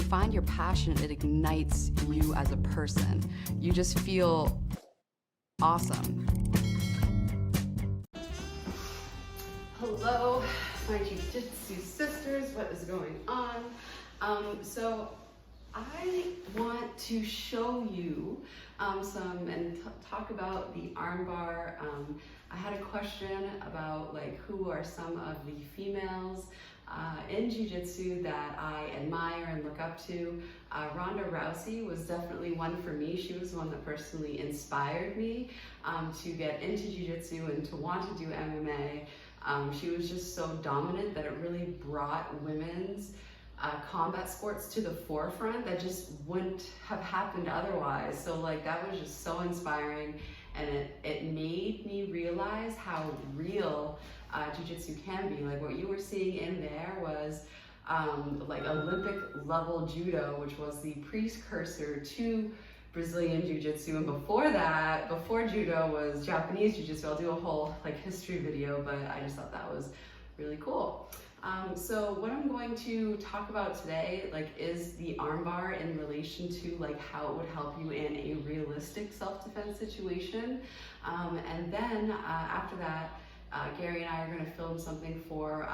find your passion, it ignites you as a person. You just feel awesome. Hello, my jiu-jitsu sisters, what is going on? So I want to show you talk about the armbar. I had a question about like who are some of the females in jiu-jitsu that I admire and look up to. Ronda Rousey was definitely one for me. She was one that personally inspired me to get into jiu-jitsu and to want to do MMA. She was just so dominant that it really brought women's combat sports to the forefront that just wouldn't have happened otherwise. So like that was just so inspiring, and it made me realize how real jiu-jitsu can be. Like what you were seeing in there was like Olympic level judo, which was the precursor to Brazilian jiu-jitsu, and before that, before judo, was Japanese jiu-jitsu. I'll do a whole like history video, but I just thought that was really cool. So what I'm going to talk about today is the armbar in relation to like how it would help you in a realistic self-defense situation. And then after that, Gary and I are going to film something for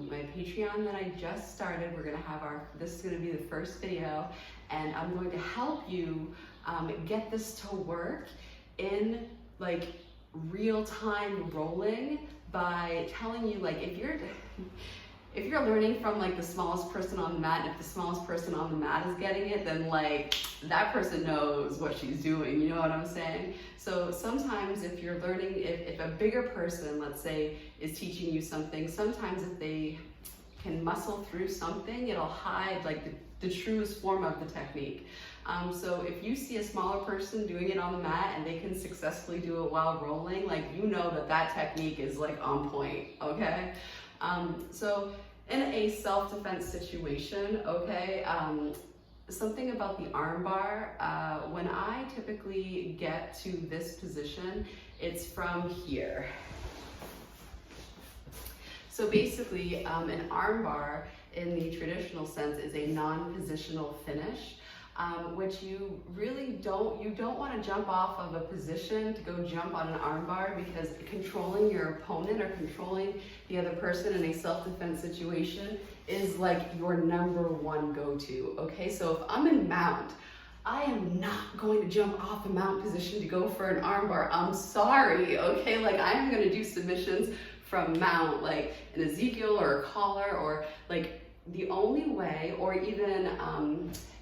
my Patreon that I just started. We're going to have this is going to be the first video, and I'm going to help you get this to work in like real-time rolling by telling you like if you're learning from like the smallest person on the mat, and if the smallest person on the mat is getting it, then like that person knows what she's doing, you know what I'm saying? So sometimes if you're learning, if a bigger person, let's say, is teaching you something, sometimes if they can muscle through something, it'll hide like the truest form of the technique. So if you see a smaller person doing it on the mat and they can successfully do it while rolling, like you know that technique is like on point, okay? So in a self-defense situation, okay, something about the armbar, when I typically get to this position, it's from here. So basically, an armbar in the traditional sense is a non-positional finish. Which you really don't want to jump off of a position to go jump on an armbar, because controlling your opponent or controlling the other person in a self-defense situation is like your number one go-to, okay? So if I'm in mount, I am not going to jump off a mount position to go for an armbar. I'm sorry, okay? Like I'm going to do submissions from mount, like an Ezekiel or a collar, or like the only way, or even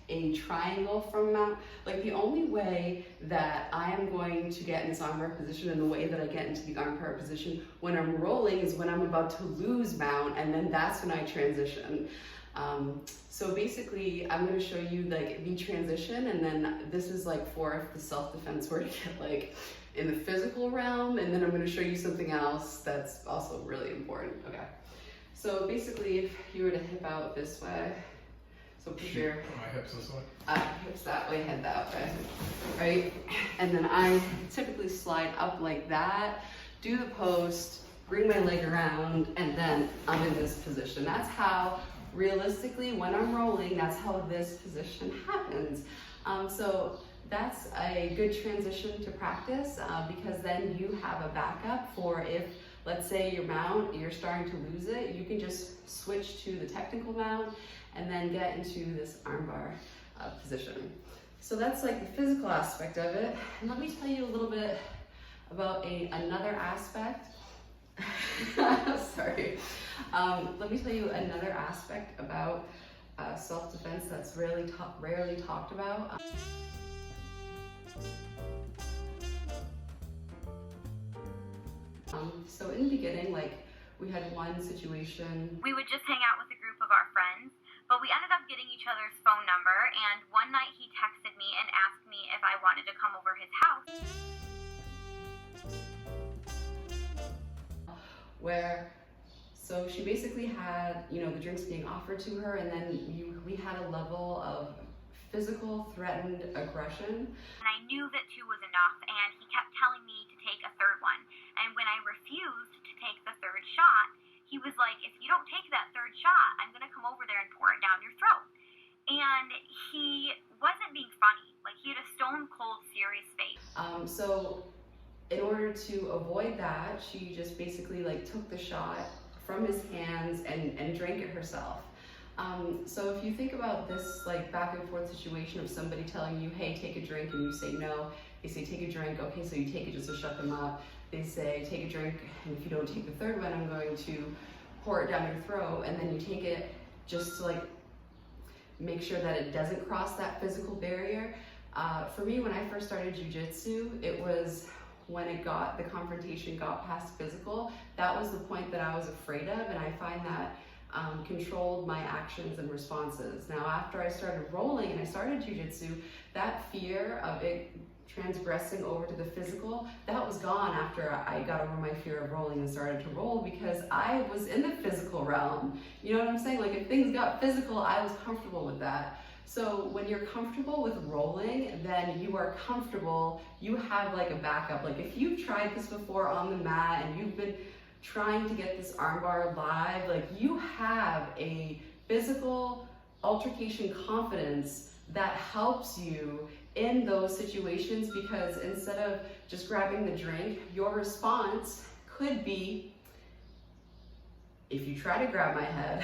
a triangle from mount. Like the only way that I am going to get in this armbar position, and the way that I get into the armbar position when I'm rolling, is when I'm about to lose mount, and then that's when I transition. So basically I'm going to show you like the transition, and then this is like for if the self-defense were to get like in the physical realm, and then I'm going to show you something else that's also really important. Okay, so basically if you were to hip out this way, so put your my hips this way, hips that way, head that way, right? And then I typically slide up like that, do the post, bring my leg around, and then I'm in this position. That's how, realistically, when I'm rolling, that's how this position happens. So that's a good transition to practice, because then you have a backup for if, let's say your mount, you're starting to lose it, you can just switch to the technical mount and then get into this armbar position. So that's like the physical aspect of it. And let me tell you a little bit about another aspect. Sorry. Let me tell you another aspect about self-defense that's rarely talked about. So in the beginning, like we had one situation. We would just hang out with a group of our friends, but we ended up getting each other's phone number, and one night he texted me and asked me if I wanted to come over his house. So she basically had, you know, the drinks being offered to her, and then we had a level of physical threatened aggression. And I knew that 2 was enough, and he kept telling me to take a third one. And when I refused to take the third shot, he was like, if you don't take that third shot, I'm gonna come over there and pour it down your throat. and he wasn't being funny. Like, he had a stone cold serious face. So in order to avoid that, she just basically like took the shot from his hands and drank it herself. So if you think about this like back and forth situation of somebody telling you, hey, take a drink, and you say no, they say take a drink, okay, so you take it just to shut them up. They say take a drink, and if you don't take the third one, I'm going to pour it down your throat, and then you take it just to like make sure that it doesn't cross that physical barrier. For me, when I first started jiu-jitsu, it was when the confrontation got past physical, that was the point that I was afraid of, and I find that controlled my actions and responses. Now, after I started rolling and I started jiu-jitsu, that fear of it transgressing over to the physical, that was gone after I got over my fear of rolling and started to roll, because I was in the physical realm. You know what I'm saying? Like, if things got physical, I was comfortable with that. So when you're comfortable with rolling, then you are comfortable, you have like a backup. Like, if you've tried this before on the mat and you've been trying to get this armbar live, like, you have a physical altercation confidence that helps you in those situations, because instead of just grabbing the drink, your response could be, if you try to grab my head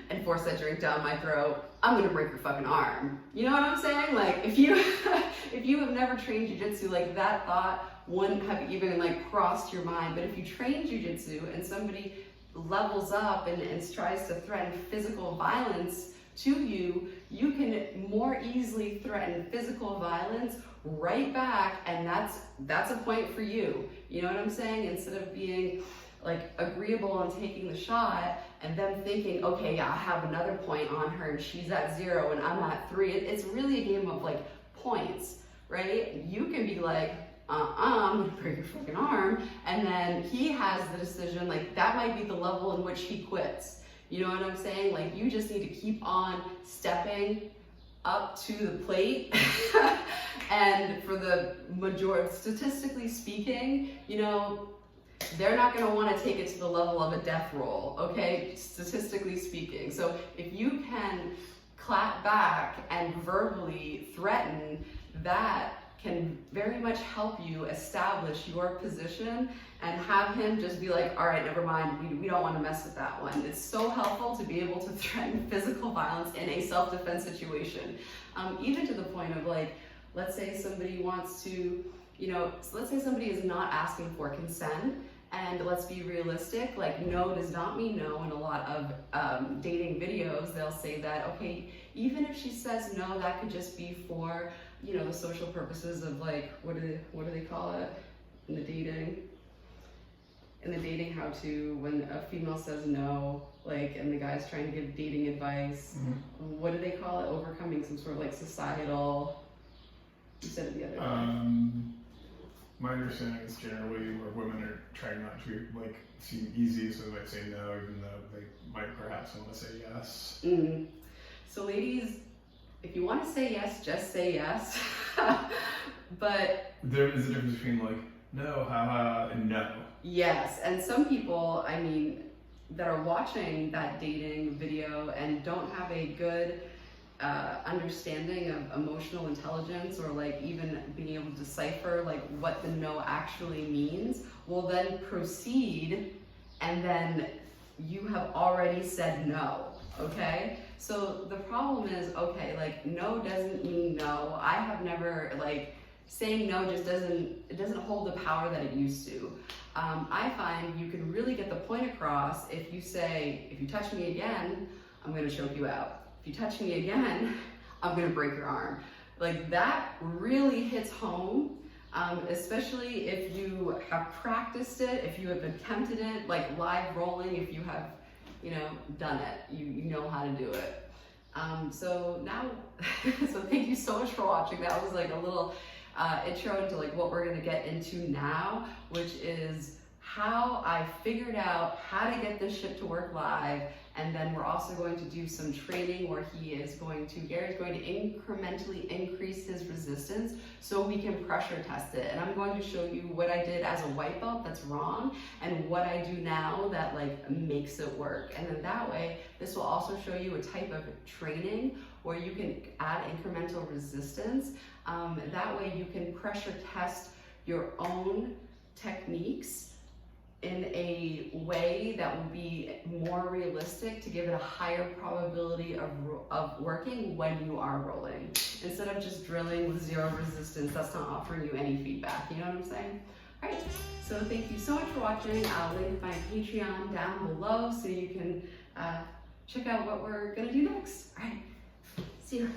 and force that drink down my throat, I'm gonna break your fucking arm. You know what I'm saying? Like, if you have never trained jiu-jitsu, like, that thought wouldn't have even like crossed your mind. But if you train jiu-jitsu and somebody levels up and tries to threaten physical violence to you, you can more easily threaten physical violence right back, and that's a point for you. You know what I'm saying? Instead of being like agreeable and taking the shot and them thinking, okay, yeah, I have another point on her and she's at 0 and I'm at 3. It's really a game of like points, right? You can be like, I'm gonna break your fucking arm, and then he has the decision, like, that might be the level in which he quits. You know what I'm saying? Like, you just need to keep on stepping up to the plate. And for the majority, statistically speaking, you know, they're not going to want to take it to the level of a death roll, okay, statistically speaking. So if you can clap back and verbally threaten, that can very much help you establish your position and have him just be like, all right, never mind, we don't want to mess with that one. It's so helpful to be able to threaten physical violence in a self-defense situation. Even to the point of, like, let's say somebody wants to, you know, let's say somebody is not asking for consent, and let's be realistic, like, no does not mean no. In a lot of dating videos, they'll say that, okay, even if she says no, that could just be for, you know, the social purposes of, like, what do they call it in the dating? In the dating how to, when a female says no, like, and the guy's trying to give dating advice, what do they call it? Overcoming some sort of like societal, you said it the other day. My understanding is generally where women are trying not to, like, seem easy, so they might say no, even though they might perhaps want to say yes. So ladies, if you want to say yes, just say yes. But there is a difference between, like, no, haha, and no. Yes, and some people, I mean, that are watching that dating video and don't have a good understanding of emotional intelligence, or like even being able to decipher like what the no actually means, will then proceed, and then you have already said no, okay? So the problem is, okay, like, no doesn't mean no. I have never, like, saying no just doesn't hold the power that it used to. I find you can really get the point across if you say, if you touch me again, I'm gonna choke you out. If you touch me again, I'm gonna break your arm. Like, that really hits home, especially if you have practiced it, if you have attempted it, like live rolling, if you have, you know, done it, you know how to do it. So now, so thank you so much for watching. That was like a little intro into like what we're gonna get into now, which is how I figured out how to get this shit to work live, and then we're also going to do some training where Gary's going to incrementally increase his resistance so we can pressure test it. And I'm going to show you what I did as a white belt that's wrong and what I do now that like makes it work. And then that way, this will also show you a type of training where you can add incremental resistance. That way you can pressure test your own techniques in a way that will be more realistic to give it a higher probability of working when you are rolling. Instead of just drilling with zero resistance, that's not offering you any feedback, you know what I'm saying? All right, so thank you so much for watching. I'll link my Patreon down below so you can check out what we're gonna do next. All right, see you.